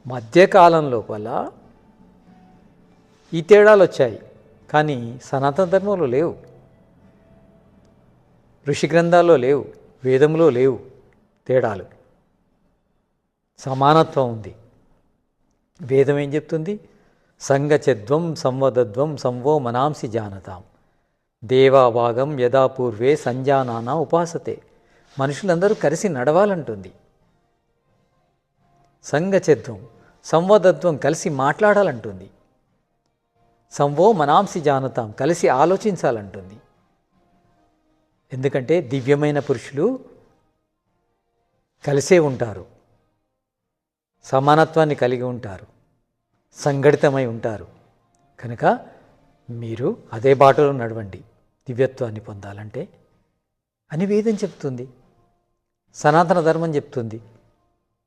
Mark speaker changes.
Speaker 1: మధ్యకాలం లోపల ఈ తేడాలు వచ్చాయి, కానీ సనాతన ధర్మంలో లేవు, ఋషి గ్రంథాల్లో లేవు, వేదంలో లేవు తేడాలు. సమానత్వం ఉంది. వేదం ఏం చెప్తుంది? సంగచద్వం సంవదద్వం సంవో మనాంసి జానతాం దేవాభాగం యథా పూర్వే సంజానాన ఉపాసతే. మనుషులందరూ కలిసి నడవాలంటుంది. సంగచద్వం సంవదద్వం కలిసి మాట్లాడాలంటుంది. సంవో మనాంసి జానతాం కలిసి ఆలోచించాలంటుంది. ఎందుకంటే దివ్యమైన పురుషులు కలిసే ఉంటారు, సమానత్వాన్ని కలిగి ఉంటారు, సంఘటితమై ఉంటారు. కనుక మీరు అదే బాటలో నడవండి దివ్యత్వాన్ని పొందాలంటే అని వేదం చెప్తుంది, సనాతన ధర్మం చెప్తుంది.